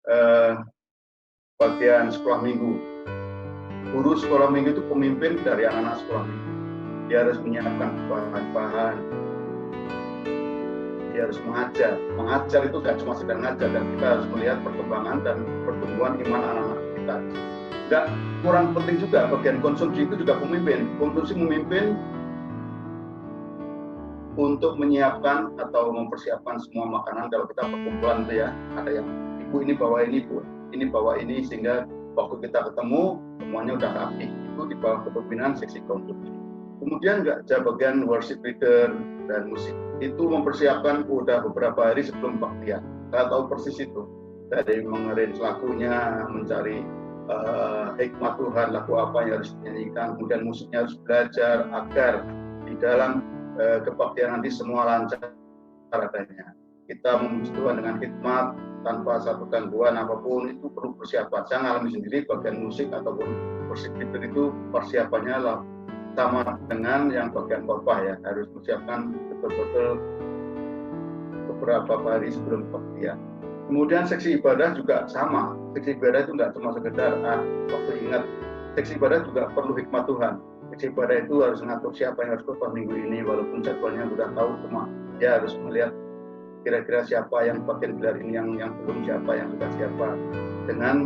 eh, bagian sekolah minggu. Guru sekolah minggu itu pemimpin dari anak-anak sekolah minggu. Dia harus menyiapkan bahan-bahan, dia harus mengajar itu tidak cuma sedang mengajar, dan kita harus melihat perkembangan dan pertumbuhan iman anak-anak kita. Tidak kurang penting juga bagian konsumsi itu juga pemimpin. Konsumsi memimpin untuk menyiapkan atau mempersiapkan semua makanan. Kalau kita perkumpulan itu ya, ada yang ibu ini bawa ini, bu ini bawa ini, sehingga waktu kita ketemu semuanya udah rapi. Itu di bawah kepemimpinan seksi konsumsi. Kemudian bagian worship leader dan musik itu mempersiapkan udah beberapa hari sebelum baktian. Saya tahu persis itu, dari mengarrange lagunya, mencari hikmat Tuhan, lagu apa yang harus dinyanyikan, kemudian musiknya harus belajar agar di dalam kebaktian nanti semua lancar adanya. Kita memuji Tuhan dengan hikmat tanpa satu gangguan apapun, itu perlu persiapan. Saya ngalami sendiri bagian musik ataupun worship leader itu persiapannya lah sama dengan yang bagian khotbah ya, harus persiapkan betul-betul beberapa hari sebelum kebaktian. Kemudian seksi ibadah juga sama. Seksi ibadah itu nggak cuma sekedar waktu ingat. Seksi ibadah juga perlu hikmat Tuhan. Seksi ibadah itu harus mengatur siapa yang harus khotbah minggu ini, walaupun jadwalnya sudah tahu, cuma dia harus melihat kira-kira siapa yang bagian gelar ini, yang belum siapa, yang sudah siapa, dengan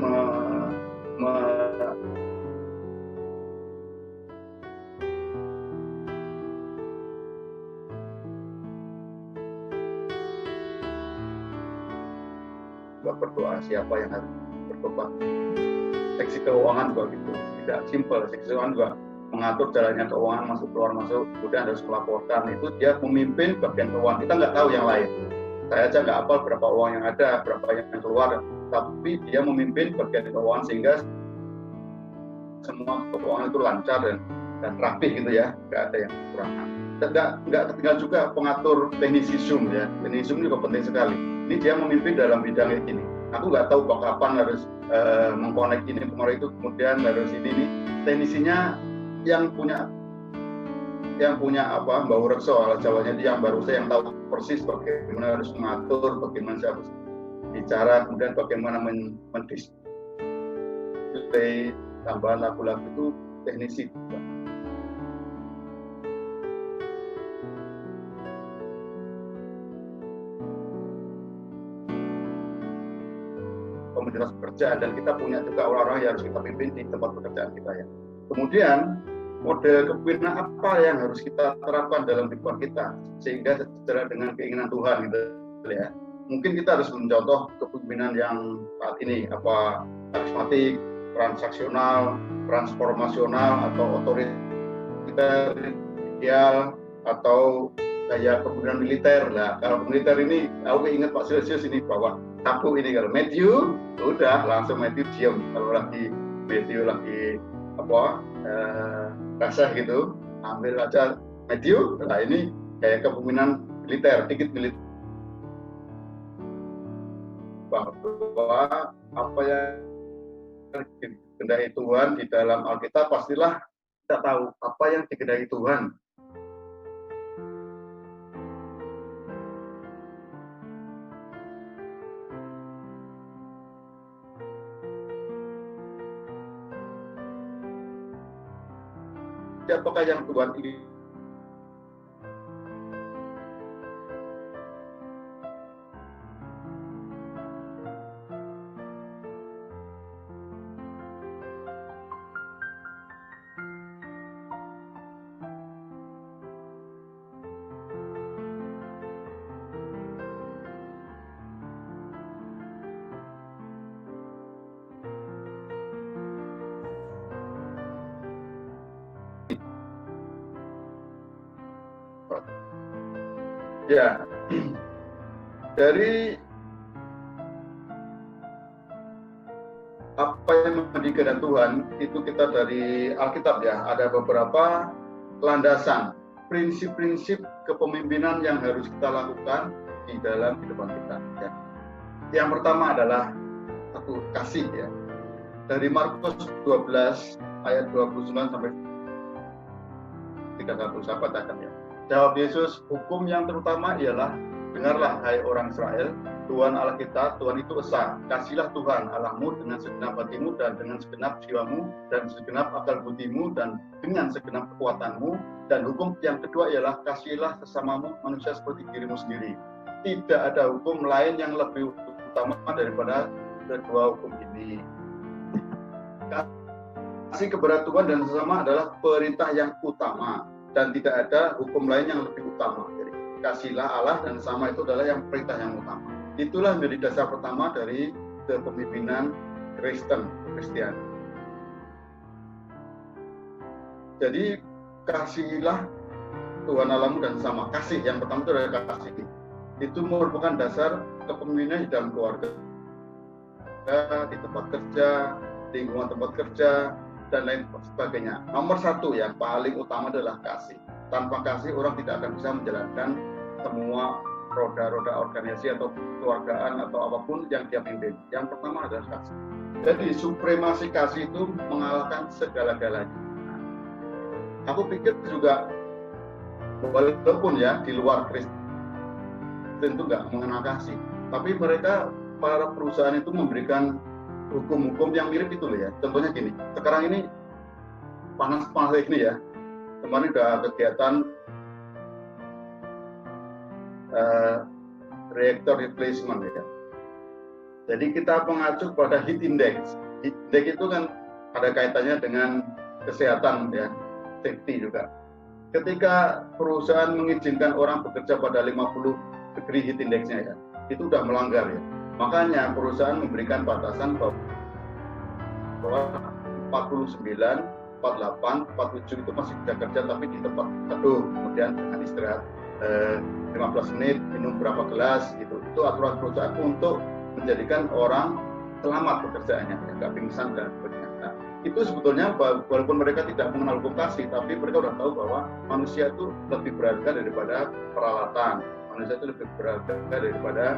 berdoa siapa yang harus bertobat. Seksi keuangan juga gitu, tidak simpel. Seksi keuangan juga mengatur jalannya keuangan, masuk keluar masuk, kemudian harus melaporkan. Itu dia memimpin bagian keuangan. Kita nggak tahu yang lain. Saya aja nggak hafal berapa uang yang ada, berapa yang keluar, tapi dia memimpin bagian keuangan sehingga semua keuangan itu lancar dan rapi gitu ya, nggak ada yang kekurangan. Nggak tinggal juga pengatur teknisi Zoom ya. Teknisi Zoom juga penting sekali. Ini dia memimpin dalam bidang ini. Aku nggak tahu kapan harus mengkonek ini, kemarin itu, kemudian harus ini. Teknisinya yang punya apa, Mbak Urekso, ala Jawanya dia yang baru, saya yang tahu persis bagaimana harus mengatur, bagaimana harus bicara, kemudian bagaimana mendisplay tambahan lagu-lagu itu teknisi. Komunitas pekerjaan, dan kita punya juga orang-orang yang harus kita pimpin di tempat pekerjaan kita ya. Kemudian model kepemimpinan apa yang harus kita terapkan dalam kehidupan kita sehingga sejalan dengan keinginan Tuhan gitu ya. Mungkin kita harus mencontoh kepemimpinan yang saat ini, apa, karismatik, transaksional, transformasional, atau otoriter, ideal, atau kayak kepemimpinan militer. Nah, kalau militer ini aku ingat Pak Silesius ini bahwa aku ini kalau Matthew udah langsung Matthew diam, kalau lagi Matthew lagi apa kasah gitu, ambil aja Matthew. Nah ini kayak kepemimpinan militer, dikit militer, bahwa apa yang dikehendaki Tuhan di dalam Alkitab, pastilah kita tahu apa yang dikehendaki Tuhan. Siapakah yang Tuhan ini ya, dari apa yang menjadi kehendak Tuhan itu kita dari Alkitab ya, ada beberapa landasan, prinsip-prinsip kepemimpinan yang harus kita lakukan di dalam kehidupan kita ya. Yang pertama adalah satu, kasih ya. Dari Markus 12 ayat 29 sampai 31, sahabat akan ya. Jawab Yesus, hukum yang terutama ialah, dengarlah hai orang Israel, Tuhan Allah kita, Tuhan itu esa. Kasihlah Tuhan Allahmu dengan segenap hatimu dan dengan segenap jiwamu dan segenap akal budimu dan dengan segenap kekuatanmu. Dan hukum yang kedua ialah kasihilah sesamamu manusia seperti dirimu sendiri. Tidak ada hukum lain yang lebih utama daripada kedua hukum ini. Kasih kepada Tuhan dan sesama adalah perintah yang utama dan tidak ada hukum lain yang lebih utama. Jadi kasihlah Allah dan sesama itu adalah yang perintah yang utama. Itulah menjadi dasar pertama dari kepemimpinan Kristiani. Jadi kasihilah Tuhan Allahmu dan sesama. Kasih yang pertama itu adalah kasih. Itu merupakan dasar kepemimpinan di dalam keluarga, di tempat kerja, lingkungan tempat kerja, dan lain sebagainya. Nomor satu yang paling utama adalah kasih. Tanpa kasih orang tidak akan bisa menjalankan semua roda-roda organisasi atau keluargaan atau apapun yang dia pimpin. Yang pertama adalah kasih. Jadi supremasi kasih itu mengalahkan segala-galanya. Aku pikir juga walaupun ya di luar Kristen itu nggak mengenal kasih, tapi mereka para perusahaan itu memberikan hukum-hukum yang mirip itu loh ya. Contohnya gini, sekarang ini panas-panas ini ya. Kemarin udah kegiatan reactor replacement ya. Jadi kita mengacu pada heat index. Heat index itu kan ada kaitannya dengan kesehatan ya, safety juga. Ketika perusahaan mengizinkan orang bekerja pada 50 degree heat index-nya ya, itu udah melanggar ya. Makanya perusahaan memberikan batasan bahwa 49, 48, 47 itu masih bisa kerja tapi di tempat teduh, kemudian dengan istirahat 15 menit, minum berapa gelas gitu. Itu aturan perusahaan untuk menjadikan orang selamat pekerjaannya, ya, nggak pingsan dan sebagainya. Nah, itu sebetulnya walaupun mereka tidak mengenal hukum kasih, tapi mereka sudah tahu bahwa manusia itu lebih berharga daripada peralatan, manusia itu lebih berharga daripada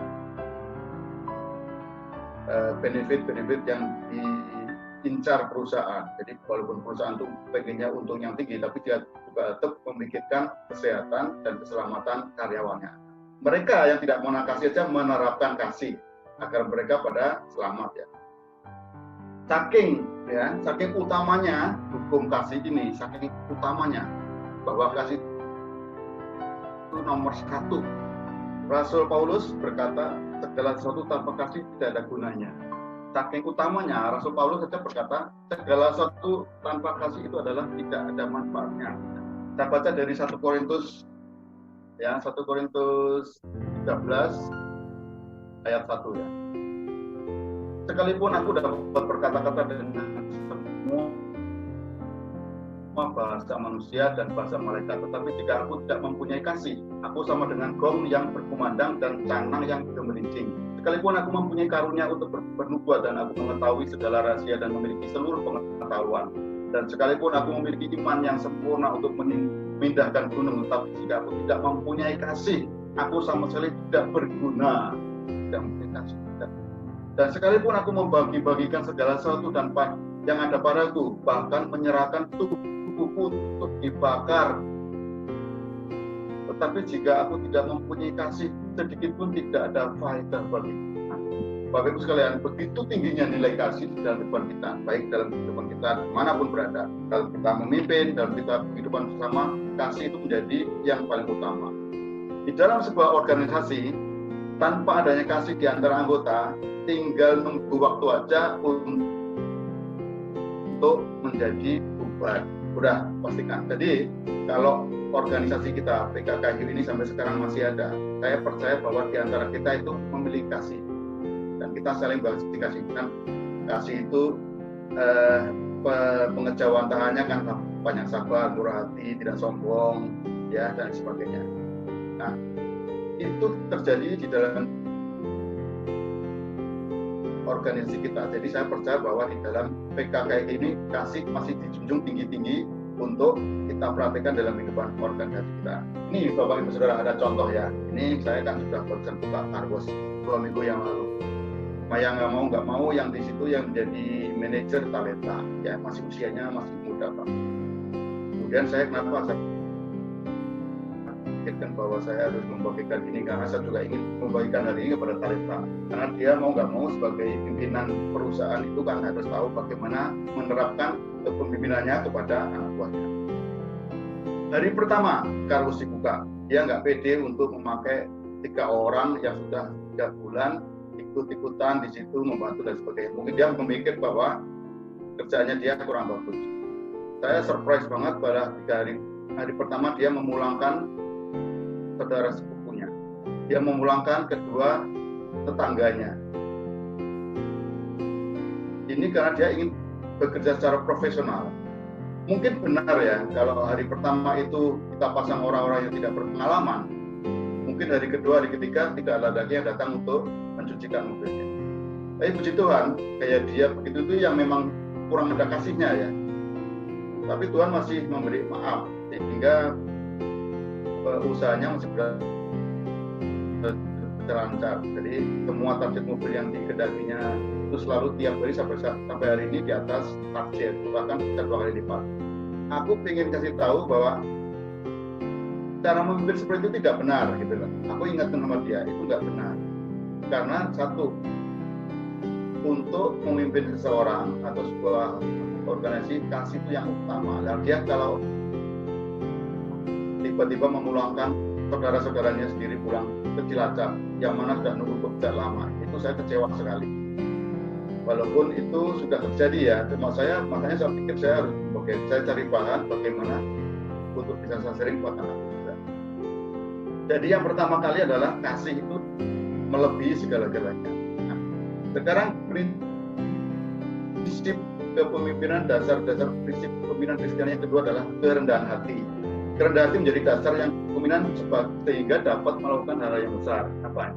benefit-benefit yang diincar perusahaan. Jadi walaupun perusahaan itu pengennya untung yang tinggi, tapi dia juga tetap memikirkan kesehatan dan keselamatan karyawannya. Mereka yang tidak mengenal kasih saja menerapkan kasih agar mereka pada selamat ya. Saking utamanya hukum kasih ini, saking utamanya bahwa kasih itu nomor 1. Rasul Paulus berkata, segala sesuatu tanpa kasih tidak ada gunanya. Saking utamanya, Rasul Paulus saja berkata, segala sesuatu tanpa kasih itu adalah tidak ada manfaatnya. Saya baca dari 1 Korintus ya, 1 Korintus 13 ayat 1 ya. Sekalipun aku dapat berkata-kata dengan semua bahasa manusia dan bahasa malaikat, tetapi jika aku tidak mempunyai kasih, aku sama dengan gong yang berkumandang dan canang yang gemerincing. Sekalipun aku mempunyai karunia untuk bernubuat dan aku mengetahui segala rahasia dan memiliki seluruh pengetahuan, dan sekalipun aku memiliki iman yang sempurna untuk memindahkan gunung, tetapi jika aku tidak mempunyai kasih, aku sama sekali tidak berguna. Tidak mempunyai kasih. Dan sekalipun aku membagi-bagikan segala sesuatu dan yang ada padaku, bahkan menyerahkan tubuhku untuk dibakar, tetapi jika aku tidak mempunyai kasih, sedikit pun tidak ada faedah bagiku. Bapak Ibu sekalian, begitu tingginya nilai kasih di dalam kehidupan kita, baik dalam kehidupan kita dimanapun berada, kalau kita memimpin, dalam kita kehidupan bersama, kasih itu menjadi yang paling utama. Di dalam sebuah organisasi, tanpa adanya kasih di antara anggota, tinggal nunggu waktu aja untuk menjadi bubar. Udah pastikan. Jadi kalau organisasi kita PKKI ini sampai sekarang masih ada, saya percaya bahwa di antara kita itu memiliki kasih dan kita saling balas kasih. Kan kasih itu pengejawantahannya kan banyak sabar, murah hati, tidak sombong, ya dan sebagainya. Nah, itu terjadi di dalam organisasi kita. Jadi saya percaya bahwa di dalam PKKI ini kasih masih dijunjung tinggi-tinggi untuk kita perhatikan dalam kehidupan organisasi kita. Ini Bapak Ibu Saudara ada contoh ya. Ini saya kan sudah barusan buka Kargos 2 minggu yang lalu. Yang nggak mau yang di situ yang menjadi manajer talenta ya, masih usianya masih muda Pak. Kemudian saya kenapa memikirkan bahwa saya harus membagikan ini, karena saya juga ingin membagikan hari ini kepada Talita. Karena dia mau nggak mau sebagai pimpinan perusahaan itu kan harus tahu bagaimana menerapkan kepemimpinannya kepada anak buahnya. Hari pertama Carlos dibuka, dia nggak pede untuk memakai 3 orang yang sudah 3 bulan ikut-ikutan di situ membantu dan sebagainya. Mungkin dia memikir bahwa kerjaannya dia kurang bagus. Saya surprise banget pada 3 hari pertama dia memulangkan saudara sepupunya, dia memulangkan kedua tetangganya. Ini karena dia ingin bekerja secara profesional. Mungkin benar ya, kalau hari pertama itu kita pasang orang-orang yang tidak berpengalaman, mungkin hari kedua, hari ketiga tidak ada lagi yang datang untuk mencucikan mobilnya. Tapi puji Tuhan, kayak dia begitu itu yang memang kurang ada kasihnya ya. Tapi Tuhan masih memberi maaf, sehingga usahanya masih berlancar. Jadi semua target mobil yang dikedapinya itu selalu tiap hari sampai hari ini di atas target, bahkan bisa 2 kali lipat. Aku ingin kasih tahu bahwa cara memimpin seperti itu tidak benar gitu loh. Aku ingatkan sama dia, itu nggak benar. Karena satu, untuk memimpin seseorang atau sebuah organisasi, kasih itu yang utama. Dan dia kalau tiba-tiba memulangkan saudara-saudaranya sendiri pulang ke Cilacap, yang mana sudah nunggu sejak lama, itu saya kecewa sekali. Walaupun itu sudah terjadi ya, cuma makanya saya pikir saya harus saya cari bahan bagaimana untuk bisa saya sering buat anak muda. Jadi yang pertama kali adalah kasih itu melebihi segala-galanya. Nah, sekarang prinsip kepemimpinan, dasar-dasar prinsip kepemimpinan Kristen yang kedua adalah kerendahan hati. Kerendahan hati menjadi dasar yang kepemimpinan sehingga dapat melakukan hal yang besar. Apa?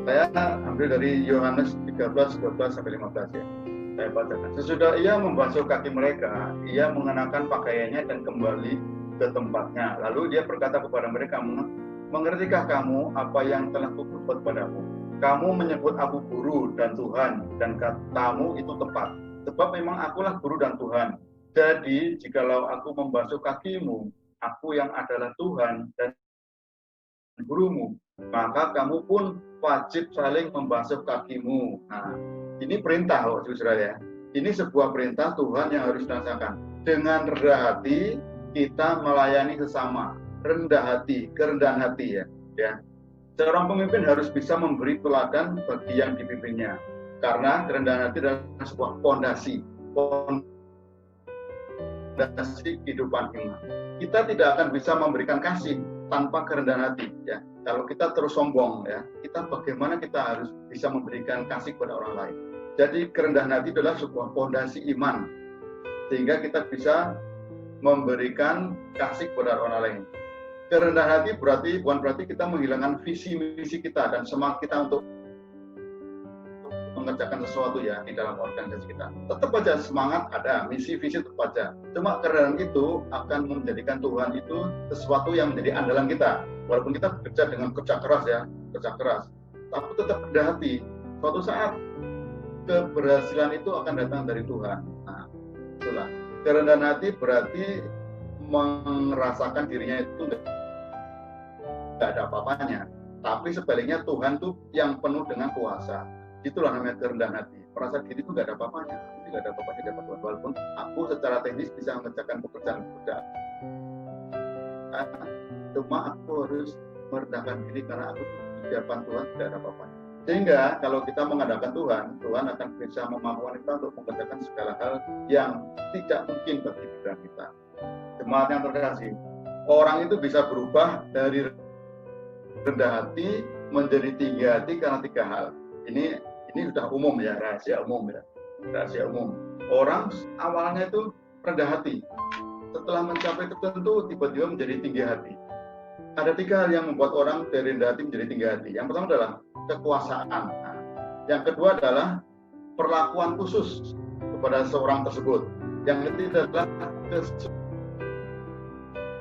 Saya ambil dari Yohanes 13:12-15 ya. Saya bacakan. Sesudah ia membasuh kaki mereka, ia mengenakan pakaiannya dan kembali ke tempatnya. Lalu dia berkata kepada mereka, mengertikah kamu apa yang telah kuperbuat padamu? Kamu menyebut aku guru dan Tuhan, dan katamu itu tepat. Sebab memang akulah guru dan Tuhan. Jadi, jikalau aku membasuh kakimu, aku yang adalah Tuhan dan gurumu, maka kamu pun wajib saling membasuh kakimu. Nah, ini perintah, saudara ya. Ini sebuah perintah Tuhan yang harus dilaksanakan. Dengan rendah hati, kita melayani sesama. Rendah hati, kerendahan hati ya. Seorang pemimpin harus bisa memberi teladan bagi yang dipimpinnya. Karena kerendahan hati adalah sebuah fondasi kehidupan iman. Kita tidak akan bisa memberikan kasih tanpa kerendahan hati ya. Kalau kita terus sombong ya, bagaimana kita harus bisa memberikan kasih kepada orang lain. Jadi kerendahan hati adalah sebuah fondasi iman, sehingga kita bisa memberikan kasih kepada orang lain. Kerendahan hati bukan berarti kita menghilangkan visi misi kita dan semangat kita untuk mengerjakan sesuatu ya di dalam organisasi kita. Tetap aja semangat ada, misi visi tetap aja. Cuma kerendahan itu akan menjadikan Tuhan itu sesuatu yang menjadi andalan kita. Walaupun kita bekerja dengan kerja keras, tapi tetap rendah hati. Suatu saat keberhasilan itu akan datang dari Tuhan. Nah, itulah. Kerendahan hati berarti merasakan dirinya itu nggak ada apa-apanya. Tapi sebaliknya Tuhan tuh yang penuh dengan kuasa. Itulah namanya kerendahan hati. Merasa diri itu nggak ada apa-apanya. Tidak ada apa-apanya dapat Tuhan. Walaupun aku secara teknis bisa mengerjakan pekerjaan. Cuma aku harus merendahkan diri karena aku di hadapan Tuhan tidak ada apa-apanya. Sehingga kalau kita mengandalkan Tuhan, Tuhan akan bisa memampukan kita untuk mengerjakan segala hal yang tidak mungkin bagi pikiran kita. Jemaat yang terkasih, orang itu bisa berubah dari rendah hati menjadi tinggi hati karena 3 hal. Ini sudah umum ya, rahasia umum ya. Rahasia umum. Orang awalnya itu rendah hati. Setelah mencapai tertentu tiba-tiba menjadi tinggi hati. Ada 3 hal yang membuat orang dari rendah hati menjadi tinggi hati. Yang pertama adalah kekuasaan. Nah, yang kedua adalah perlakuan khusus kepada seorang tersebut. Yang ketiga adalah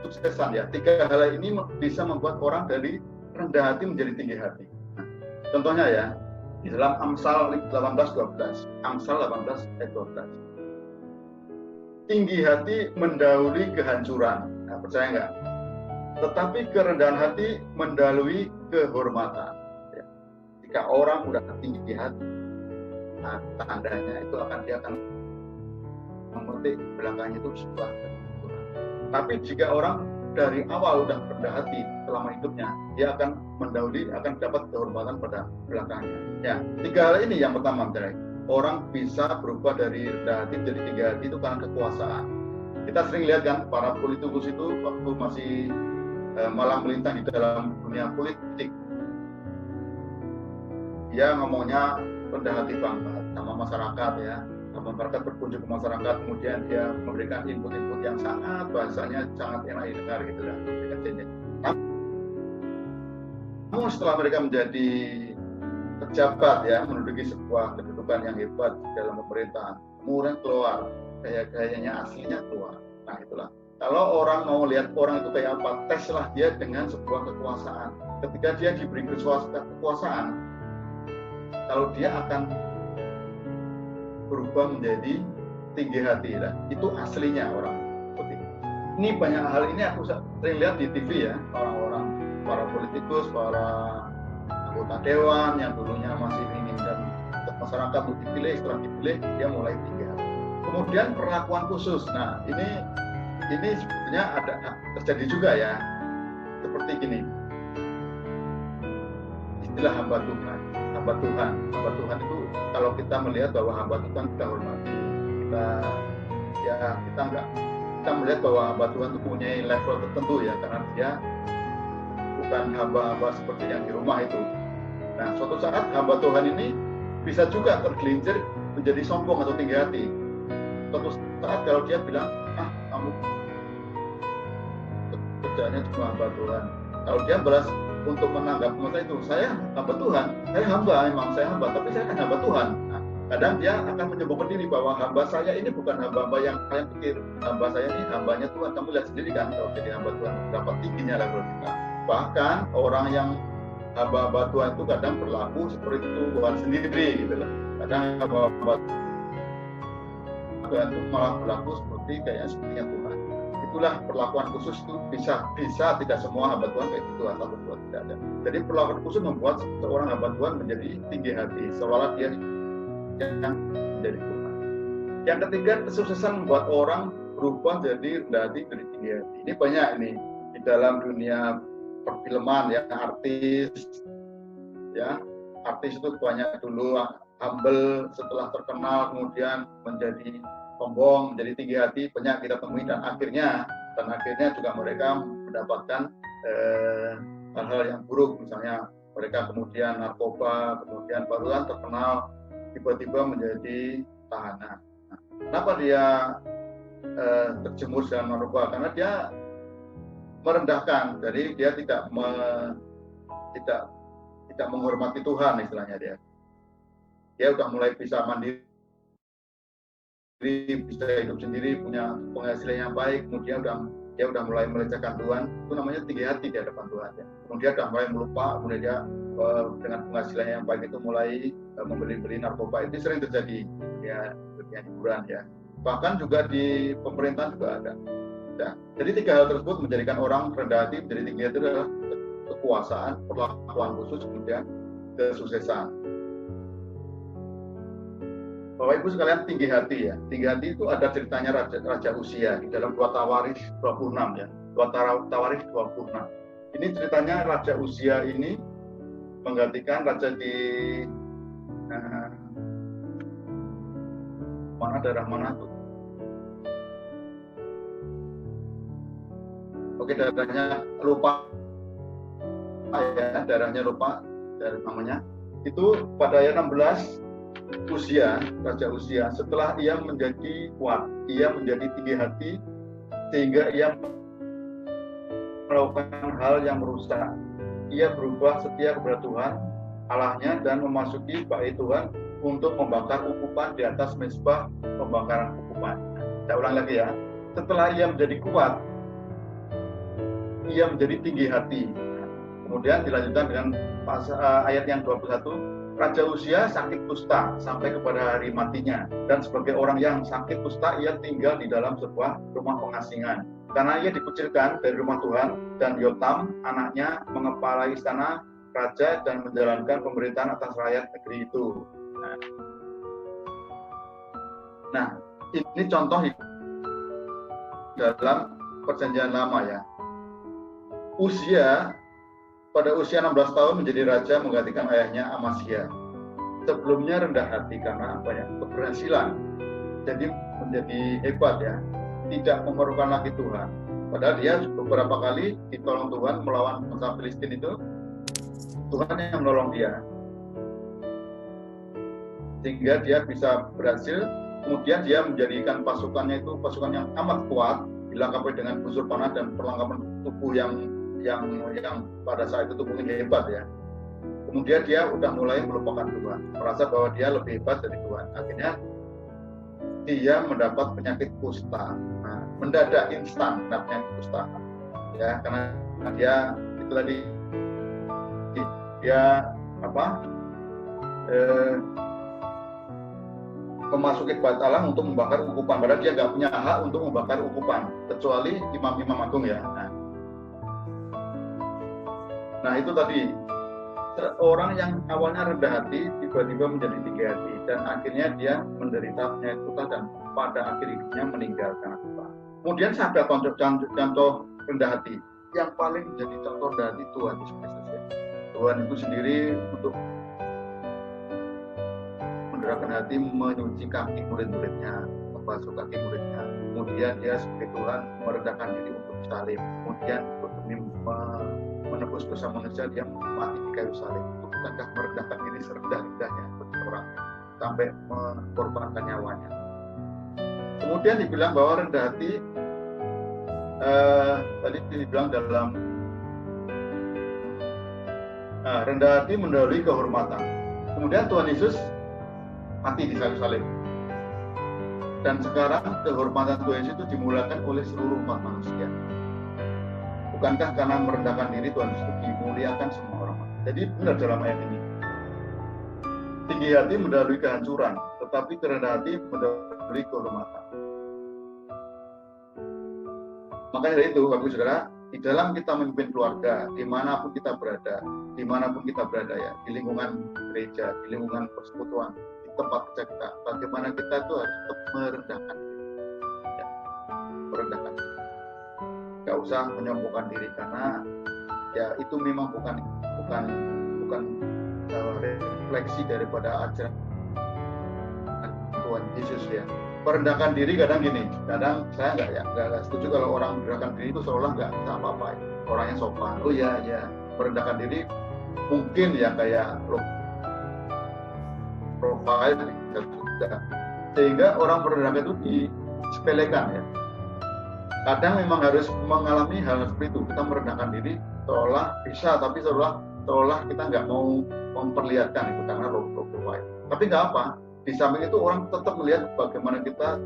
kesuksesan ya. 3 hal ini bisa membuat orang dari rendah hati menjadi tinggi hati. Nah, contohnya ya, di dalam Amsal 18:12. Amsal 18:12. Tinggi hati mendahului kehancuran. Nah, Nah, percaya nggak? Tetapi kerendahan hati mendahului kehormatan. Ya. Jika orang udah tinggi hati, nah, tandanya itu dia akan memetik belakangnya itu sebuah keturunan. Tapi jika orang dari awal udah rendah hati selama hidupnya, dia akan mendahului, akan dapat kehormatan pada belakangnya. Ya, 3 hal ini yang pertama, orang bisa berubah dari rendah hati menjadi tinggi hati itu karena kekuasaan. Kita sering lihat kan para politikus itu waktu masih malang melintang di dalam dunia politik, dia ngomongnya rendah hati banget sama masyarakat ya, sama masyarakat, berkunjung ke masyarakat, kemudian dia memberikan input-input yang sangat bahasanya sangat enak didengar gitu lah. Namun setelah mereka menjadi pejabat ya, menduduki sebuah kedudukan yang hebat dalam pemerintahan, kemudian keluar gaya-gayanya aslinya keluar. Nah itulah. Kalau orang mau lihat orang itu kayak apa, teslah dia dengan sebuah kekuasaan. Ketika dia diberi kekuasaan, kalau dia akan berubah menjadi tinggi hati, lah. Itu aslinya orang seperti ini. Ini banyak hal ini aku sering lihat di TV ya, orang-orang, para politikus, para anggota dewan yang dulunya masih menginginkan masyarakat untuk dipilih, setelah dipilih dia mulai tinggi hati. Kemudian perlakuan khusus. Nah ini sebetulnya ada terjadi juga ya, seperti gini, istilah hamba Tuhan itu kalau kita melihat bahwa hamba Tuhan kita hormati, kita melihat bahwa hamba Tuhan itu punya level tertentu ya, karena dia bukan hamba-hamba seperti yang di rumah itu. Nah suatu saat hamba Tuhan ini bisa juga tergelincir menjadi sombong atau tinggi hati. Suatu saat kalau dia bilang, kamu kerjanya cuma hamba Tuhan. Kalau dia balas untuk menanggap masa itu, saya hamba Tuhan, saya hamba, memang saya hamba, tapi saya kan hamba Tuhan. Nah, kadang dia akan menyombongkan diri bahwa hamba saya ini bukan hamba-hamba yang kalian pikir, hamba saya ini hambanya Tuhan. Kamu lihat sendiri kan, kalau jadi hamba Tuhan berapa tingginya level kita. Bahkan orang yang hamba-hamba Tuhan itu kadang berlaku seperti Tuhan sendiri gitu loh. Kadang hamba-hamba Tuhan itu malah berlaku sepertinya Tuhan. Itulah perlakuan khusus itu bisa tidak semua hamba Tuhan kayak gitu, atau Tuhan tidak ada. Jadi perlakuan khusus membuat seorang hamba Tuhan menjadi tinggi hati, seolah dia yang menjadi Tuhan. Yang ketiga, kesuksesan membuat orang berubah jadi rendah hati jadi tinggi hati. Ini banyak ini di dalam dunia perfilman ya, artis itu banyak dulu humble, setelah terkenal kemudian menjadi sombong, menjadi tinggi hati, banyak kita temui, dan akhirnya juga mereka mendapatkan hal-hal yang buruk, misalnya mereka kemudian narkoba, kemudian barusan terkenal tiba-tiba menjadi tahanan. Nah, kenapa dia terjemur dalam narkoba? Karena dia merendahkan, jadi dia tidak menghormati Tuhan, istilahnya dia udah mulai bisa mandiri, bisa hidup sendiri, punya penghasilan yang baik, kemudian dia udah mulai melecehkan Tuhan. Itu namanya tinggi hati di hadapan Tuhan ya. Kemudian udah mulai melupa, kemudian dia dengan penghasilan yang baik itu mulai membeli narkoba. Itu sering terjadi ya, dunia hiburan ya. Bahkan juga di pemerintahan juga ada. Ya. Jadi 3 hal tersebut menjadikan orang rendah hati menjadi tinggi hati adalah kekuasaan, perlakuan khusus, kemudian kesuksesan. Bapak Ibu sekalian, tinggi hati ya. Tinggi hati itu ada ceritanya Raja Uzia di dalam 2 Tawarikh 26 ya. 2 Tawarikh 26. Ini ceritanya Raja Uzia ini menggantikan raja di daerah mana tuh? Oke, daerahnya lupa ya, daerahnya lupa dari namanya. Itu pada ayat 16, Raja Uzia, setelah ia menjadi kuat, ia menjadi tinggi hati, sehingga ia melakukan hal yang merusak. Ia berubah setia kepada Tuhan Allahnya dan memasuki bait Tuhan untuk membakar ukupan di atas mezbah pembakaran ukupan. Saya ulang lagi ya. Setelah ia menjadi kuat, ia menjadi tinggi hati. Kemudian dilanjutkan dengan ayat yang 21. Raja Uzia sakit kusta sampai kepada hari matinya, dan sebagai orang yang sakit kusta ia tinggal di dalam sebuah rumah pengasingan. karena ia dikucilkan dari rumah Tuhan, dan Yotam anaknya mengepalai istana raja dan menjalankan pemerintahan atas rakyat negeri itu. Nah, ini contoh dalam Perjanjian Lama ya. Pada usia 16 tahun menjadi raja menggantikan ayahnya Amasya. Sebelumnya rendah hati karena banyak keberhasilan, jadi menjadi hebat ya, tidak memerlukan lagi Tuhan. Padahal dia beberapa kali ditolong Tuhan melawan bangsa Filistin itu, Tuhan yang menolong dia, sehingga dia bisa berhasil. Kemudian dia menjadikan pasukannya itu pasukan yang amat kuat, dilengkapi dengan busur panah dan perlengkapan tubuh yang pada saat itu tubuhnya hebat ya. Kemudian dia udah mulai melupakan Tuhan, merasa bahwa dia lebih hebat dari Tuhan. Akhirnya dia mendapat penyakit kusta. Nah, mendadak instan penyakit kusta ya, karena dia itu tadi dia memasuki bait Allah untuk membakar ukupan, padahal dia nggak punya hak untuk membakar ukupan kecuali imam-imam agung ya. Nah itu tadi, orang yang awalnya rendah hati tiba-tiba menjadi tinggi hati, dan akhirnya dia menderita penyakit kusta dan pada akhir hidupnya meninggalkan Tuhan. Kemudian saya ada contoh rendah hati yang paling menjadi contoh rendah hati Tuhan Yesus Kristus ya. Tuhan itu sendiri untuk menderakan hati menyuci kaki murid-muridnya, membasuh kaki muridnya. Kemudian dia sebagai Tuhan merendahkan diri untuk salib. Kemudian demi menebus dosa manusia dia mati di kayu salib. Itu bukankah merendahkan diri serendah-rendahnya bagi orang sampai mengorbankan nyawanya. Kemudian dibilang bahwa rendah hati tadi dibilang dalam rendah hati mendahului kehormatan. Kemudian Tuhan Yesus mati di kayu salib. Dan sekarang kehormatan Tuhan Yesus itu dimulakan oleh seluruh umat manusia. Bukankah karena merendahkan diri Tuhan Yesus dimuliakan semua orang? Jadi benar dalam ayat ini. Tinggi hati mendahului kehancuran, tetapi kerendahan hati mendahului kehormatan. Makanya dari itu, Bapak Saudara, di dalam kita memimpin keluarga, dimanapun kita berada ya, di lingkungan gereja, di lingkungan persekutuan, di tempat kerja kita, bagaimana kita itu harus tetap merendahkan diri, ya, merendahkan diri. Gak usah menyombongkan diri, karena ya itu memang bukan refleksi daripada ajaran Tuhan Yesus ya. Merendahkan diri kadang gini, kadang saya nggak setuju kalau orang merendahkan diri itu seolah nggak bisa apa-apa ya. Orangnya sopan, oh ya merendahkan diri mungkin ya kayak profil juga, sehingga orang merendahkan itu disepelekan ya. Kadang memang harus mengalami hal seperti itu, kita merendahkan diri seolah bisa, tapi seolah kita nggak mau memperlihatkan itu karena low profile. Tapi nggak apa, di samping itu orang tetap melihat bagaimana kita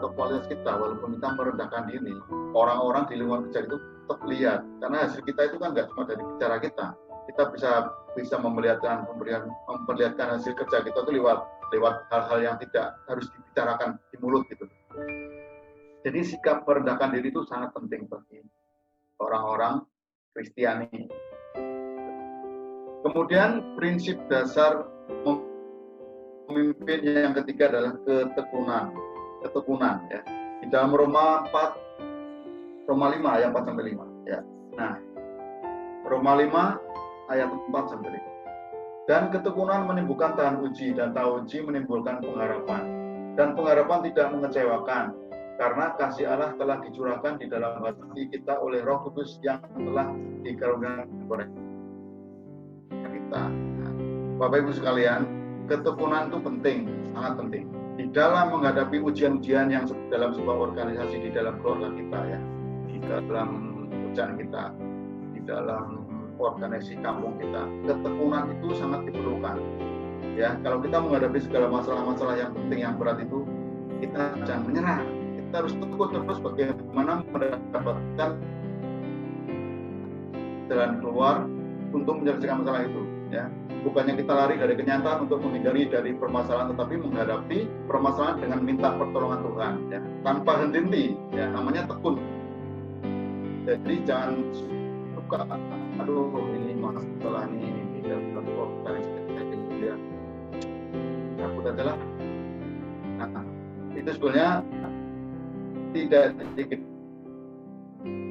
atau kualitas kita, walaupun kita merendahkan diri, orang-orang di lingkungan kerja itu tetap lihat, karena hasil kita itu kan nggak cuma dari bicara kita bisa memperlihatkan hasil kerja kita itu lewat hal-hal yang tidak harus dibicarakan di mulut gitu. Jadi sikap merendahkan diri itu sangat penting bagi orang-orang Kristiani. Kemudian prinsip dasar pemimpin yang ketiga adalah ketekunan ya. Di dalam Roma 5 ayat 4 sampai 5 ya. Nah, Roma 5 ayat 4 sampai 5. Dan ketekunan menimbulkan tahan uji, dan tahan uji menimbulkan pengharapan. Dan pengharapan tidak mengecewakan, karena kasih Allah telah dicurahkan di dalam hati kita oleh Roh Kudus yang telah dikaruniakan kepada kita. Nah, Bapak Ibu sekalian, ketekunan itu penting, sangat penting. Di dalam menghadapi ujian-ujian yang dalam sebuah organisasi, di dalam keluarga kita ya, di dalam pekerjaan kita, di dalam organisasi kampung kita, ketekunan itu sangat diperlukan. Ya, kalau kita menghadapi segala masalah-masalah yang penting, yang berat itu, kita jangan menyerah. Kita harus tekun terus bagaimana mendapatkan jalan keluar untuk menyelesaikan masalah itu. ya. Bukannya kita lari dari kenyataan untuk menghindari dari permasalahan, tetapi menghadapi permasalahan dengan minta pertolongan Tuhan, ya, tanpa henti-henti, ya, namanya tekun. Jadi jangan suka, aduh ini masalah ini dalam organisasi ya, takut aja lah. Nah, itu sebenarnya tidak sedikit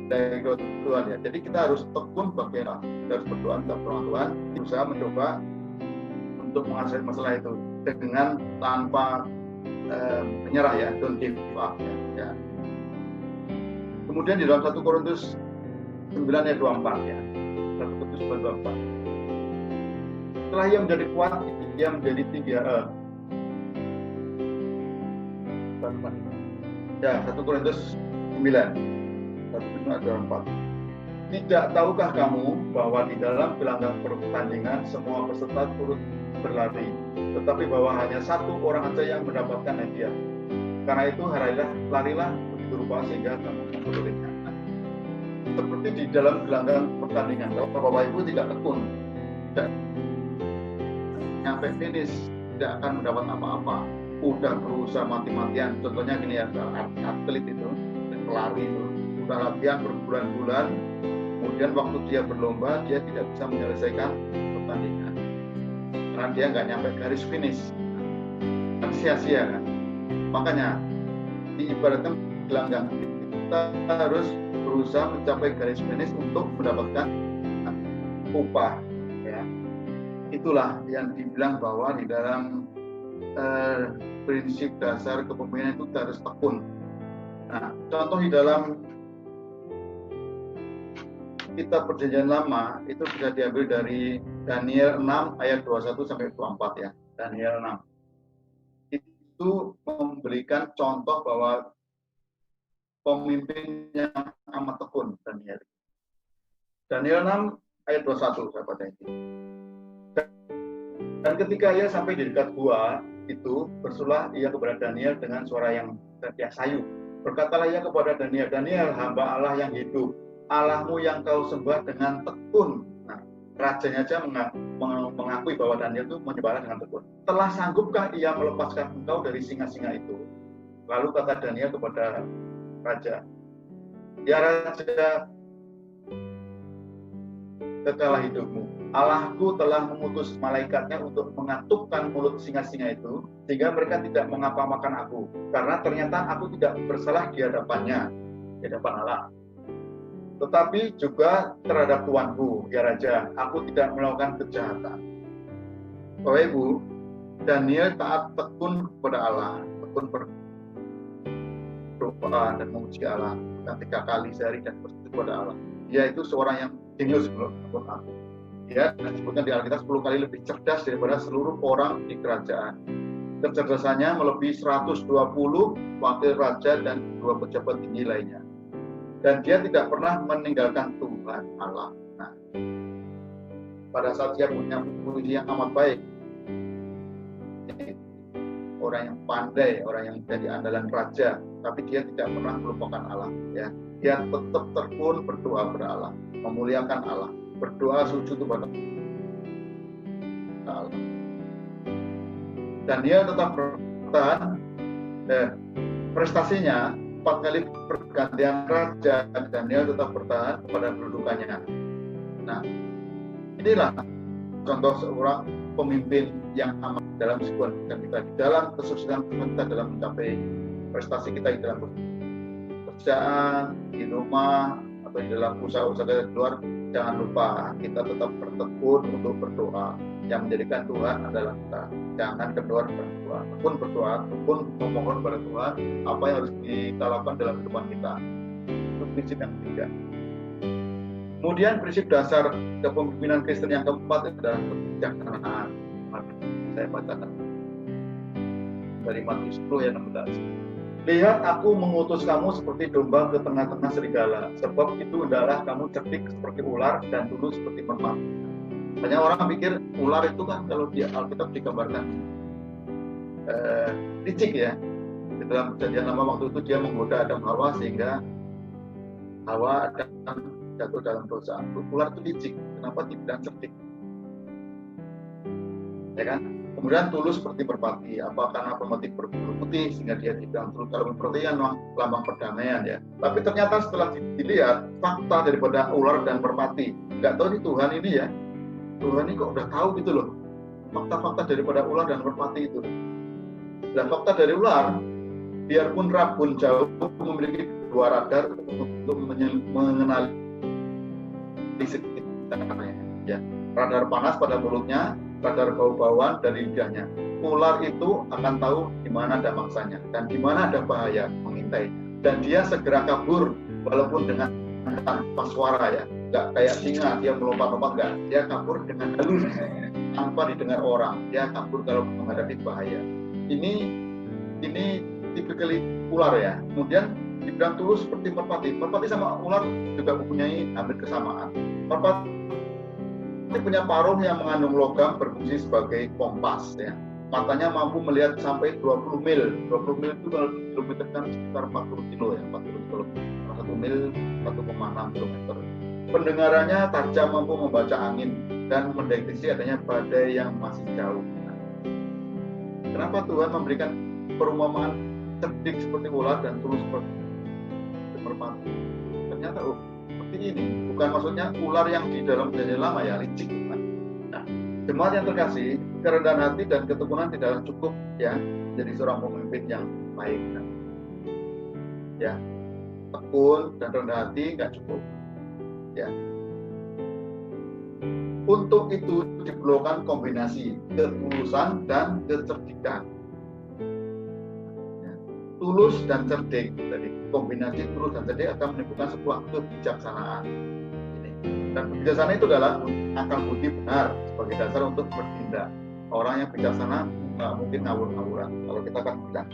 dari Tuhan, ya. Jadi kita harus tekun bagaimana, kita harus berdoa minta pertolongan Tuhan, berusaha mencoba untuk mengatasi masalah itu dengan tanpa menyerah, ya, don't give up, ya. Kemudian di dalam 1 Korintus 9 ayat 24, ya, 1 Korintus 9 24. Setelah ia menjadi kuat, ia menjadi tinggi. Ya, 1 Korintus 9 ayat 24. Tidak tahukah kamu bahwa di dalam gelanggang pertandingan semua peserta turut berlari, tetapi bahwa hanya satu orang saja yang mendapatkan hadiah. Karena itu larilah begitu rupa sehingga kamu memperolehinya. Seperti di dalam gelanggang pertandingan, kalau Bapak Ibu tidak tekun, tidak sampai finish, tidak akan mendapat apa-apa. Udah berusaha mati-matian, contohnya gini ya, atlet itu, pelari itu, udah latihan berbulan-bulan, kemudian waktu dia berlomba dia tidak bisa menyelesaikan pertandingan karena dia nggak nyampe garis finish, kan sia-sia kan. Makanya diibaratkan gelanggang, kita harus berusaha mencapai garis finish untuk mendapatkan upah, ya. Itulah yang dibilang bahwa di dalam prinsip dasar kepemimpinan itu kita harus tekun. Nah, contoh di dalam kitab Perjanjian Lama itu bisa diambil dari Daniel 6 ayat 21 sampai 24, ya. Daniel 6. Itu memberikan contoh bahwa pemimpin yang amat tekun, Daniel. Daniel 6 ayat 21, sahabat ini. Dan ketika ia sampai di dekat gua itu, bersulah ia kepada Daniel dengan suara yang sayu. Berkatalah ia kepada Daniel, Daniel, hamba Allah yang hidup, Allahmu yang kau sembah dengan tekun. Nah, rajanya aja mengakui bahwa Daniel itu menyembah dengan tekun. Telah sanggupkah ia melepaskan engkau dari singa-singa itu? Lalu kata Daniel kepada raja, ya raja, kekalah hidupmu. Allahku telah mengutus malaikatnya untuk mengatupkan mulut singa-singa itu, sehingga mereka tidak mengapa-makan aku, karena ternyata aku tidak bersalah di hadapannya, di hadapan Allah. Tetapi juga terhadap tuanku, ya raja, aku tidak melakukan kejahatan. Bapak Ibu, Daniel taat tekun kepada Allah, tekun berdoa dan memuji Allah 3 kali sehari dan bersujud kepada Allah. Dia itu seorang yang jenius menurut aku. Ya, disebutkan di Alkitab 10 kali lebih cerdas daripada seluruh orang di kerajaan. Kecerdasannya melebihi 120 wakil raja dan 2 pejabat tinggi lainnya. Dan dia tidak pernah meninggalkan Tuhan Allah. Nah, pada saat dia punya posisi yang amat baik, orang yang pandai, orang yang menjadi andalan raja, tapi dia tidak pernah melupakan Allah. Ya, dia tetap tekun berdoa kepada Allah, memuliakan Allah, berdoa sujud kepada Allah. Dan dia tetap bertahan. Prestasinya 4 kali pergantian raja, Daniel tetap bertahan kepada kedudukannya. Nah, inilah contoh seorang pemimpin yang amat dalam sebuah kita, di dalam kesuksesan kita dalam mencapai prestasi kita di dalam pekerjaan, di rumah, atau di dalam usaha-usaha kita di luar. Jangan lupa kita tetap bertekun untuk berdoa. Yang menjadikan Tuhan adalah kita. Jangan kendor berdoa, tekun memohon kepada Tuhan apa yang harus kita lakukan dalam kehidupan kita. Itu prinsip yang ketiga. Kemudian prinsip dasar kepemimpinan Kristen yang keempat adalah kebijaksanaan. Saya bacakan dari Matius 10 ayat 16. Lihat, aku mengutus kamu seperti domba ke tengah-tengah serigala. Sebab itu hendaklah kamu cerdik seperti ular dan tulus seperti merpati. Banyak orang pikir ular itu kan kalau di Alkitab digambarkan licik, ya. Di dalam Perjanjian Lama waktu itu dia menggoda Adam Hawa sehingga Hawa Adam jatuh dalam dosa. Ular itu licik, kenapa dibilang cerdik? ya kan? Kemudian tulus seperti merpati. Apa karena merpati berbulu putih sehingga dia dibilang tulus? Kalau merpati kan lambang perdamaian ya. Tapi ternyata setelah dilihat fakta daripada ular dan merpati, nggak tahu nih Tuhan ini ya. Tuhan ini kok udah tahu gitu loh. Fakta-fakta daripada ular dan merpati itu. Dan fakta dari ular, biarpun rabun jauh memiliki 2 radar untuk mengenali sekitarnya. Ya, radar panas pada mulutnya, radar bau-bauan dari lidahnya. Ular itu akan tahu di mana ada mangsanya dan di mana ada bahaya mengintai. Dan dia segera kabur walaupun dengan tanpa suara ya, nggak kayak singa dia melompat-lompat, nggak, dia kabur dengan halus tanpa didengar orang. Dia kabur kalau menghadapi bahaya. Ini tipikal ular ya. Kemudian dibilang tulus seperti merpati. Merpati sama ular juga mempunyai hampir kesamaan. Merpati punya paruh yang mengandung logam berfungsi sebagai kompas ya. Matanya mampu melihat sampai 20 mil. 20 mil itu kalau kilometer kan sekitar 40 kilo ya, 40 kilo. 1 mil 1,6 km. Pendengarannya tajam, mampu membaca angin dan mendeteksi adanya badai yang masih jauh. Kenapa Tuhan memberikan perumpamaan cerdik seperti ular dan tulus seperti merpati? Ternyata seperti ini, bukan maksudnya ular yang di dalam perjanjian lama ya, licik. Nah, jemaat yang terkasih, kerendahan hati dan ketekunan tidaklah cukup ya jadi seorang pemimpin yang baik. Ya, tekun dan rendah hati nggak cukup. Ya. Untuk itu diperlukan kombinasi ketulusan dan kecerdikan. Tulus dan cerdik, jadi kombinasi tulus dan cerdik akan menimbulkan sebuah kebijaksanaan. Dan kebijaksanaan itu adalah akal budi benar sebagai dasar untuk bertindak. Orang yang bijaksana nggak mungkin ngawur-ngawuran. Kalau kita kan bilang,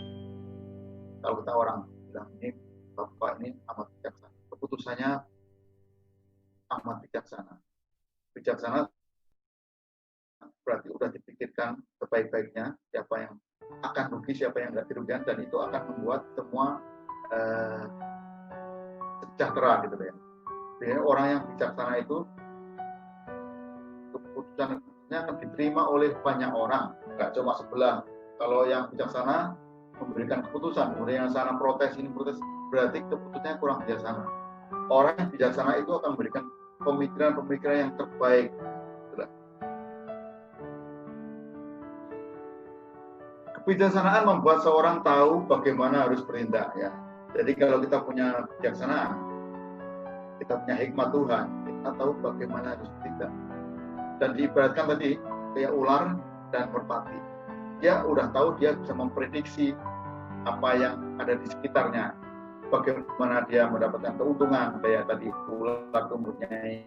kalau kita orang bilang ini bapak ini amat bijaksana, keputusannya amat bijaksana. Bijaksana berarti udah dipikirkan sebaik-baiknya siapa yang akan rugi, siapa yang nggak dirugikan, dan itu akan membuat semua sejahtera gitu ya. Jadi orang yang bijaksana itu keputusannya akan diterima oleh banyak orang, nggak cuma sebelah. Kalau yang bijaksana memberikan keputusan, kemudian yang sana protes, ini protes, berarti keputusannya kurang bijaksana. Orang yang bijaksana itu akan memberikan pemikiran-pemikiran yang terbaik. Kebijaksanaan membuat seorang tahu bagaimana harus bertindak ya. Jadi kalau kita punya kebijaksanaan, kita punya hikmat Tuhan, kita tahu bagaimana harus bertindak. Dan diibaratkan tadi kayak ular dan merpati. Dia udah tahu, dia bisa memprediksi apa yang ada di sekitarnya. Bagaimana dia mendapatkan keuntungan, kayak tadi ular itu mempunyai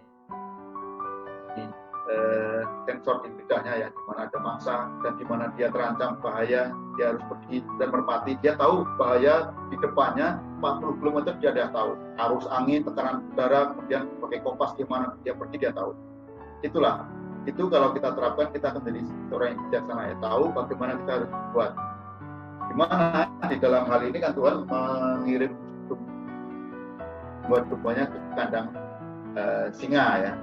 sensor di lidahnya ya, di mana ada mangsa dan di mana dia terancam bahaya, dia harus pergi. Dan merpati dia tahu bahaya di depannya 40 km, dia sudah tahu arus angin, tekanan udara, kemudian pakai kompas gimana dia pergi, dia tahu. Itulah, itu kalau kita terapkan kita akan menjadi seorang yang bijaksana ya, tahu bagaimana kita harus buat. Dimana di dalam hal ini kan Tuhan mengirim domba-dombanya ke kandang singa ya.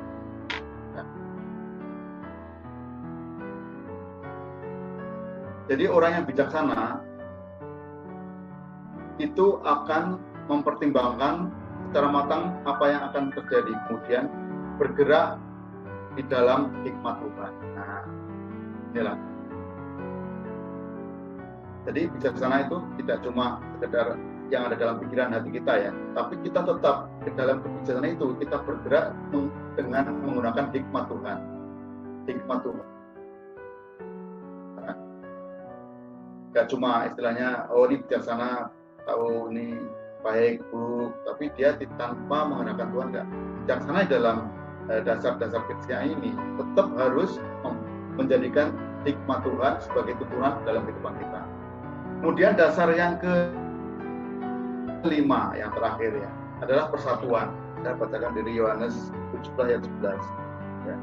Jadi orang yang bijaksana itu akan mempertimbangkan secara matang apa yang akan terjadi, kemudian bergerak di dalam hikmat Tuhan. Nah, inilah. Jadi bijaksana itu tidak cuma sekedar yang ada dalam pikiran hati kita ya, tapi kita tetap di dalam kebijaksanaan itu kita bergerak dengan menggunakan hikmat Tuhan. Hikmat Tuhan. Gak cuma istilahnya, oh ini bijaksana, tahu ini baik, buruk, tapi dia tanpa menggunakan Tuhan enggak. Bijaksana dalam dasar-dasar kebijaksanaan ini tetap harus menjadikan hikmat Tuhan sebagai turunan dalam kehidupan kita. Kemudian dasar yang kelima, yang terakhir ya, adalah persatuan. Saya bacakan dari Yohanes 17 ayat 11. Ya.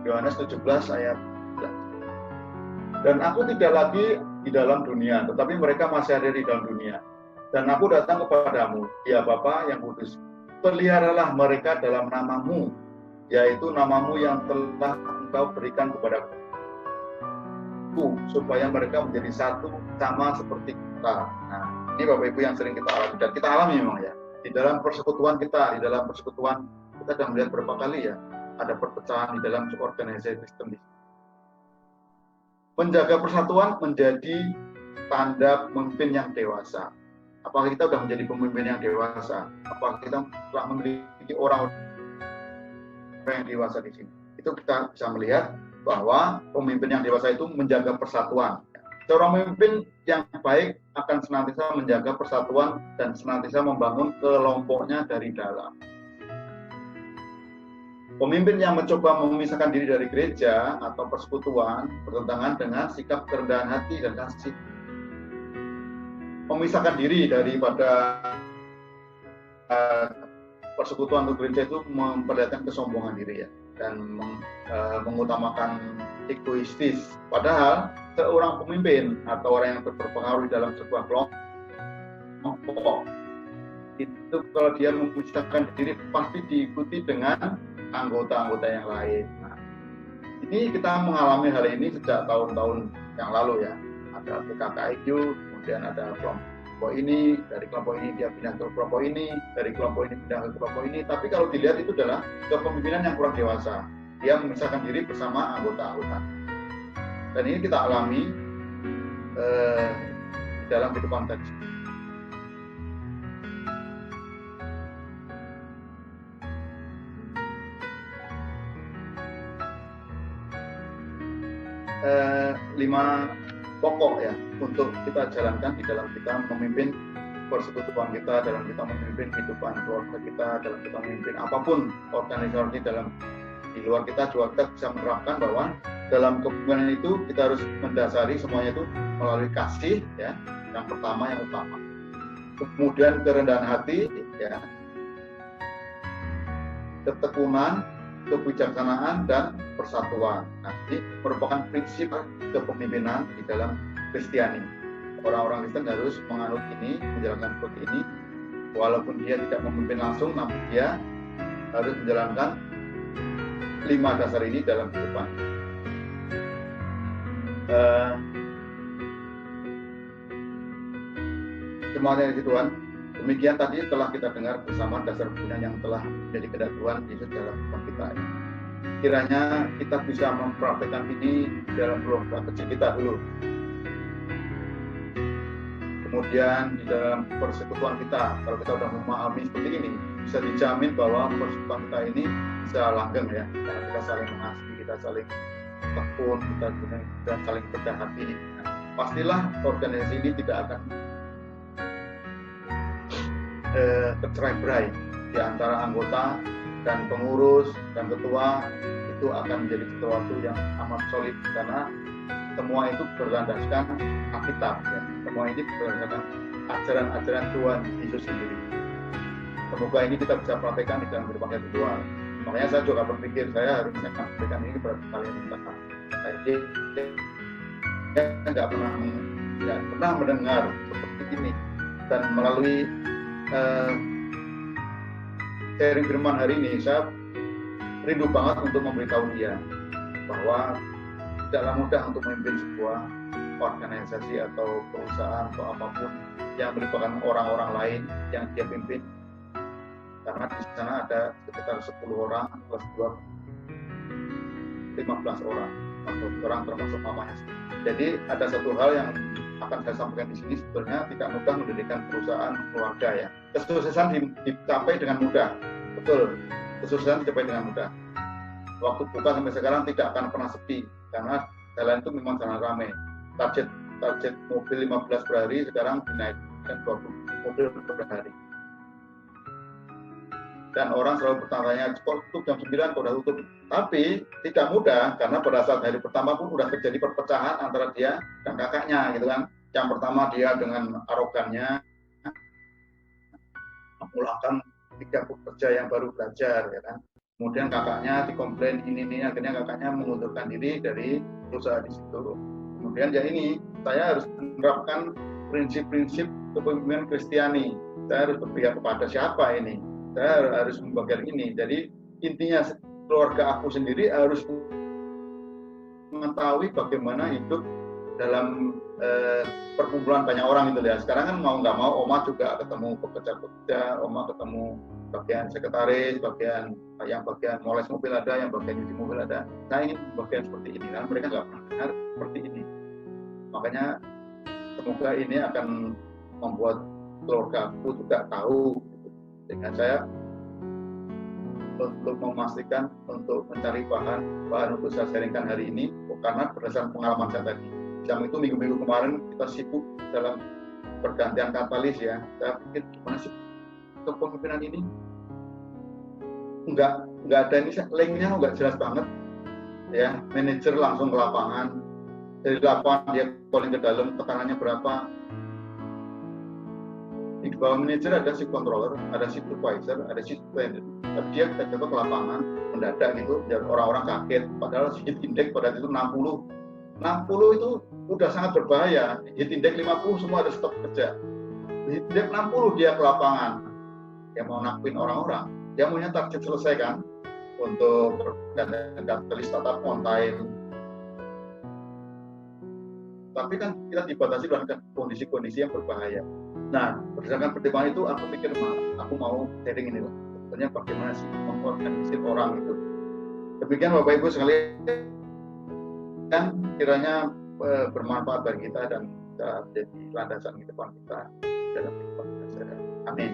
Yohanes 17 ayat 11. Dan aku tidak lagi di dalam dunia, tetapi mereka masih ada di dalam dunia. Dan aku datang kepadamu, ya Bapa yang kudus, peliharalah mereka dalam namamu, yaitu namamu yang telah engkau berikan kepadaku. supaya mereka menjadi satu sama seperti kita. Nah, ini Bapak Ibu yang sering kita alami dan kita alami memang ya. Di dalam persekutuan kita, kita sudah melihat berapa kali ya ada perpecahan di dalam organisasi Kristen. Menjaga persatuan menjadi tanda pemimpin yang dewasa. Apakah kita sudah menjadi pemimpin yang dewasa? Apakah kita telah memiliki orang yang dewasa di sini? Itu kita bisa melihat bahwa pemimpin yang dewasa itu menjaga persatuan. Seorang pemimpin yang baik akan senantiasa menjaga persatuan dan senantiasa membangun kelompoknya dari dalam. Pemimpin yang mencoba memisahkan diri dari gereja atau persekutuan bertentangan dengan sikap kerendahan hati dan kasih. Memisahkan diri daripada persekutuan atau gereja itu memperlihatkan kesombongan diri ya, dan mengutamakan egoistis. Padahal seorang pemimpin atau orang yang berpengaruh di dalam sebuah kelompok itu kalau dia memisahkan diri pasti diikuti dengan anggota-anggota yang lain. Nah, ini kita mengalami hal ini sejak tahun-tahun yang lalu ya. Ada PKKIQ, kemudian ada kelompok ini, dari kelompok ini dia pindah ke kelompok ini, dari kelompok ini pindah ke kelompok ini. Tapi kalau dilihat itu adalah kepemimpinan yang kurang dewasa. Dia memisahkan diri bersama anggota-anggota. Dan ini kita alami di dalam kehidupan teks. Lima pokok ya untuk kita jalankan di dalam kita memimpin persekutuan kita, dalam kita memimpin kehidupan keluarga kita, dalam kita memimpin apapun organisasi dalam di luar kita juga kita bisa menerapkan bahwa dalam kepemimpinan itu kita harus mendasari semuanya itu melalui kasih ya, yang pertama yang utama. Kemudian kerendahan hati ya, ketekunan, kebijaksanaan dan persatuan. Nah, ini merupakan prinsip kepemimpinan di dalam Kristiani. Orang-orang Kristen harus menganut ini, menjalankan seperti ini, walaupun dia tidak memimpin langsung, namun dia harus menjalankan 5 dasar ini dalam kehidupan. Jemaat yang Tuhan, demikian tadi telah kita dengar bersama dasar pembinaan yang telah menjadi kehendak Tuhan Yesus dalam kehidupan kita. Kiranya kita bisa mempraktekkan ini dalam keluarga kecil kita dulu. Kemudian di dalam persekutuan kita, kalau kita sudah memahami seperti ini, bisa dijamin bahwa persekutuan kita ini bisa langgeng ya, karena kita saling mengasihi, kita saling tekun, kita saling rendah hati. Nah, pastilah organisasi ini tidak akan tercerai-berai di antara anggota dan pengurus dan ketua. Itu akan menjadi sesuatu yang amat solid karena semua itu berlandaskan Alkitab ya. Semua ini berdasarkan ajaran-ajaran Tuhan Yesus sendiri. Semoga ini kita bisa praktekkan di dalam kehidupan individual. Makanya saya juga berpikir saya harus menyampaikan ini kepada kalian semua. Jadi saya nggak pernah mendengar seperti ini, dan melalui sharing firman hari ini saya rindu banget untuk memberitahu dia bahwa tidaklah mudah untuk memimpin sebuah organisasi atau perusahaan atau apapun yang melibatkan orang-orang lain yang dia pimpin, karena di sana ada sekitar 10 orang plus 2 15 orang atau orang termasuk mamanya. Jadi ada satu hal yang akan saya sampaikan di sini, sebetulnya tidak mudah mendirikan perusahaan keluarga ya. Kesuksesan dicapai dengan mudah, betul. Kesuksesan dicapai dengan mudah. Waktu buka sampai sekarang tidak akan pernah sepi karena jalan itu memang sangat ramai. Target mobil 15 per hari sekarang dinaikkan 20 mobil per hari. Dan orang selalu bertanya, kok tutup jam 9 kok udah tutup? Tapi tidak mudah karena pada saat hari pertama pun udah terjadi perpecahan antara dia dan kakaknya gitu kan. Yang pertama dia dengan arogannya memulangkan 3 pekerja yang baru belajar ya kan. Kemudian kakaknya dikomplain ini akhirnya kakaknya mengundurkan diri dari perusahaan di situ. Kemudian ya ini saya harus menerapkan prinsip-prinsip kepemimpinan Kristiani. Saya harus berpihak kepada siapa ini? Saya harus membagian ini. Jadi intinya keluarga aku sendiri harus mengetahui bagaimana hidup dalam perkumpulan banyak orang gitu ya. Sekarang kan mau nggak mau Oma juga ketemu pekerja-pekerja, Oma ketemu bagian sekretaris, bagian moles mobil ada, yang bagian cuci mobil ada. Saya ingin bagian seperti ini, karena mereka nggak pernah dengar seperti ini. Makanya semoga ini akan membuat keluargaku juga tahu dengan saya untuk memastikan, untuk mencari bahan untuk saya sharingkan hari ini, karena berdasarkan pengalaman saya tadi. Jam itu minggu-minggu kemarin kita sibuk dalam pergantian katalis ya. Saya pikir gimana sih kepemimpinan ini? Enggak ada ini, linknya enggak jelas banget. Ya, manajer langsung ke lapangan, dari lapangan dia calling ke dalam, tekanannya berapa. Di bawah manajer ada shift controller, ada shift supervisor, ada shift superintendent. Tapi dia kita coba ke lapangan mendadak gitu, biar orang-orang kaget. Padahal heat index pada itu 60 itu udah sangat berbahaya. Heat index 50 semua ada stop kerja. Heat index 60 dia ke lapangan. Dia mau nakpin orang-orang. Dia maunya target selesaikan untuk katalis tetap on time. Tapi kan kita dibatasi dengan kondisi-kondisi yang berbahaya. Nah, berdasarkan pertimbangan itu aku pikir aku mau sharing ini lah. Sebenarnya bagaimana sih mengorganisir orang itu. Demikian Bapak Ibu sekalian, kan kiranya bermanfaat bagi kita dan bisa menjadi landasan ke depan kita dalam kehidupan kita. Amin.